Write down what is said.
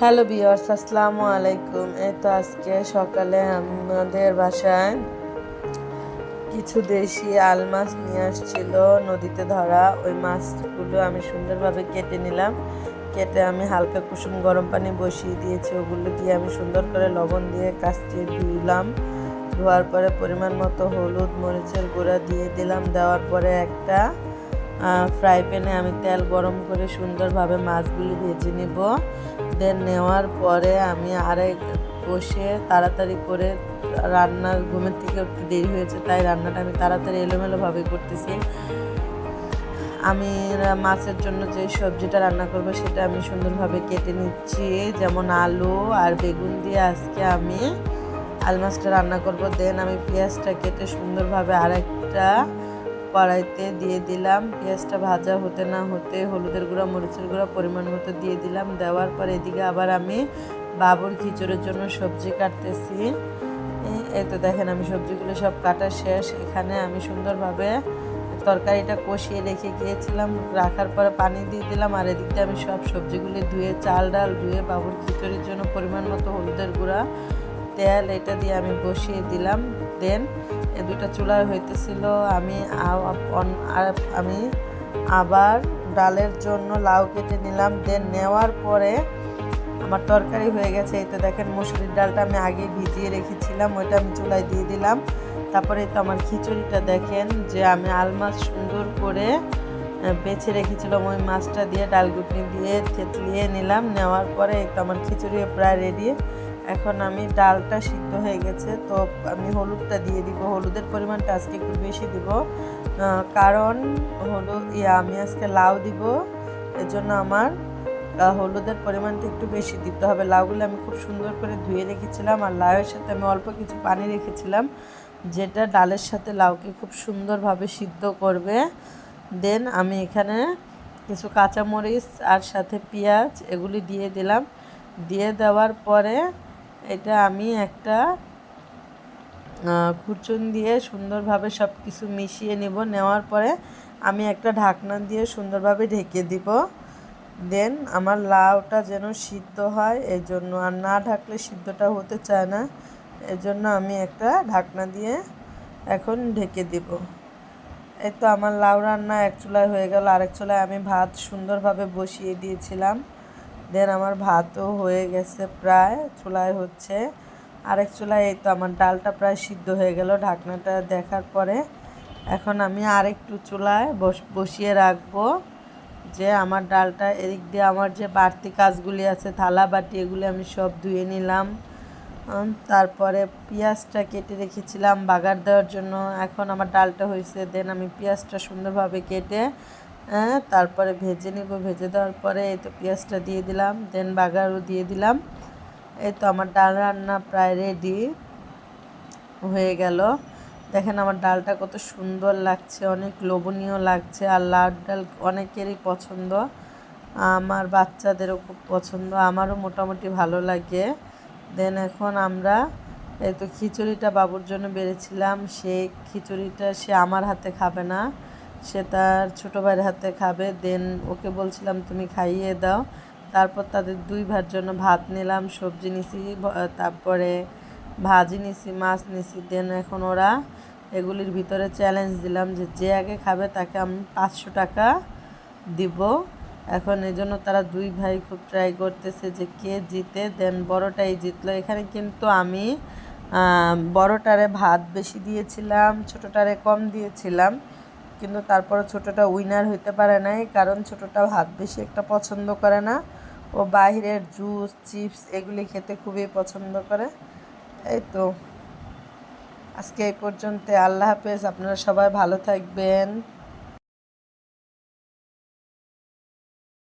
Hello viewers, আসসালামু আলাইকুম। এই তো আজকে সকালে আমাদের বাসায় কিছু দেশি আল মাছ নিয়ে আসছিল নদীতে ধরা। ওই মাছগুলো আমি সুন্দরভাবে কেটে নিলাম। কেটে আমি হালকা কুসুম গরম পানি বসিয়ে দিয়েছি। ওগুলো দিয়ে আমি সুন্দর করে লবণ দিয়ে কাচতে ধুইলাম। ধোয়ার পরে পরিমাণ মতো হলুদ মরিচের গুঁড়া দিয়ে দিলাম। দেওয়ার পরে একটা ফ্রাই প্যানে আমি তেল গরম করে সুন্দরভাবে মাছগুলি ভেজে নিব। দেন নেওয়ার পরে আমি আরেক বসে তাড়াতাড়ি করে ঘুমের থেকে একটু দেরি হয়েছে, তাই রান্নাটা আমি তাড়াতাড়ি এলোমেলোভাবে করতেছি। আমি মাছের জন্য যে সবজিটা রান্না করব সেটা আমি সুন্দরভাবে কেটে নিচ্ছি, যেমন আলু আর বেগুন দিয়ে আজকে আমি আল মাছটা রান্না করব। দেন আমি পেঁয়াজটা কেটে সুন্দরভাবে আরেকটা কড়াইতে দিয়ে দিলাম। পেঁয়াজটা ভাজা হতে না হতে হলুদের গুঁড়া মরিচের গুঁড়া পরিমাণ মতো দিয়ে দিলাম। দেওয়ার পর এদিকে আবার আমি বাবুর খিচুড়ির জন্য সবজি কাটতেছি। এই তো দেখেন আমি সবজিগুলো সব কাটা শেষ। এখানে আমি সুন্দরভাবে তরকারিটা কষিয়ে রেখে গিয়েছিলাম। রাখার পরে পানি দিয়ে দিলাম। আর এদিকে আমি সব সবজিগুলি ধুয়ে চাল ডাল ধুয়ে বাবুর খিচুড়ির জন্য পরিমাণ মতো হলুদের গুঁড়া তেল এটা দিয়ে আমি বসিয়ে দিলাম। দেন এ দুটো চুলায় হইতেছিল। আমি আবার ডালের জন্য লাউ কেটে নিলাম। দেন নেওয়ার পরে আমার তরকারি হয়ে গেছে। এই তো দেখেন মসুরির ডালটা আমি আগে ভিজিয়ে রেখেছিলাম, ওইটা আমি চুলায় দিয়ে দিলাম। তারপরে তো আমার খিচুড়িটা দেখেন যে আমি আল মাছ সুন্দর করে বেছে রেখেছিলাম, ওই মাছটা দিয়ে ডাল ঘুটনি দিয়ে থেতলিয়ে নিলাম। নেওয়ার পরে এই তো আমার খিচুড়ি প্রায় রেডি। এখন আমি ডালটা সিদ্ধ হয়ে গেছে, তো আমি হলুদটা দিয়ে দিব। হলুদের পরিমাণটা আজকে একটু বেশি দিব, কারণ আমি আজকে লাউ দিব, এজন্য আমার হলুদের পরিমাণটা একটু বেশি দিতে হবে। লাউগুলো আমি খুব সুন্দর করে ধুয়ে রেখেছিলাম, আর লাউয়ের সাথে আমি অল্প কিছু পানি রেখেছিলাম, যেটা ডালের সাথে লাউকে খুব সুন্দরভাবে সিদ্ধ করবে। দেন আমি এখানে কিছু কাঁচামরিচ আর সাথে পেঁয়াজ এগুলি দিয়ে দিলাম। দিয়ে দেওয়ার পরে এটা আমি একটা খুরচুন দিয়ে সুন্দরভাবে সব কিছু মিশিয়ে নেব। নেওয়ার পরে আমি একটা ঢাকনা দিয়ে সুন্দরভাবে ঢেকে দিব। দেন আমার লাউটা যেন সিদ্ধ হয়, এই জন্য, আর না ঢাকলে সিদ্ধটা হতে চায় না, এজন্য আমি একটা ঢাকনা দিয়ে এখন ঢেকে দিব। এই তো আমার লাউ রান্না এক চুলায় হয়ে গেল। আরেক চুলায় আমি ভাত সুন্দরভাবে বসিয়ে দিয়েছিলাম। দেন আমার ভাতও হয়ে গেছে, প্রায় চুলায় হচ্ছে। আরেক চুলায় এই তো আমার ডালটা প্রায় সিদ্ধ হয়ে গেল। ঢাকনাটা দেখার পরে এখন আমি আরেকটু চুলায় বসিয়ে রাখবো, যে আমার ডালটা এদিক দিয়ে আমার যে বাড়তি কাজগুলি আছে থালা বাটি এগুলি আমি সব ধুয়ে নিলাম। তারপরে পেঁয়াজটা কেটে রেখেছিলাম বাগার দেওয়ার জন্য। এখন আমার ডালটা হয়েছে। দেন আমি পেঁয়াজটা সুন্দরভাবে কেটে তারপরে ভেজে নিব। ভেজে দেওয়ার পরে এই তো পেঁয়াজটা দিয়ে দিলাম। দেন বাগারও দিয়ে দিলাম। এই তো আমার ডাল রান্না প্রায় রেডি হয়ে গেল। দেখেন আমার ডালটা কত সুন্দর লাগছে, অনেক লোভনীয় লাগছে। আর লাউ ডাল অনেকেরই পছন্দ, আমার বাচ্চাদেরও খুব পছন্দ, আমারও মোটামুটি ভালো লাগে। দেন এখন আমরা এই তো খিচুড়িটা বাবুর জন্য বেড়েছিলাম, সেই খিচুড়িটা সে আমার হাতে খাবে না, সে তার ছোটো ভাইয়ের হাতে খাবে। দেন ওকে বলছিলাম তুমি খাইয়ে দাও। তারপর তাদের দুই ভাইয়ের জন্য ভাত নিলাম, সবজি নিছি, তারপরে ভাজি নিছি, মাছ নিছি। দেন এখন ওরা এগুলির ভিতরে চ্যালেঞ্জ দিলাম যে যে আগে খাবে তাকে আমি 500 টাকা দিব। এখন এই জন্য তারা দুই ভাই খুব ট্রাই করতেছে যে কে জিতে। দেন বড়টাই জিতলো। এখানে কিন্তু আমি বড়টারে ভাত বেশি দিয়েছিলাম, ছোটোটারে কম দিয়েছিলাম, কিন্তু তারপরে ছোটোটা উইনার হইতে পারে নাই, কারণ ছোটোটা ভাত বেশি একটা পছন্দ করে না। ও বাইরের জুস চিপস এগুলি খেতে খুবই পছন্দ করে। এই তো আজকে এই পর্যন্ত। আল্লাহ হাফেজ, আপনারা সবাই ভালো থাকবেন।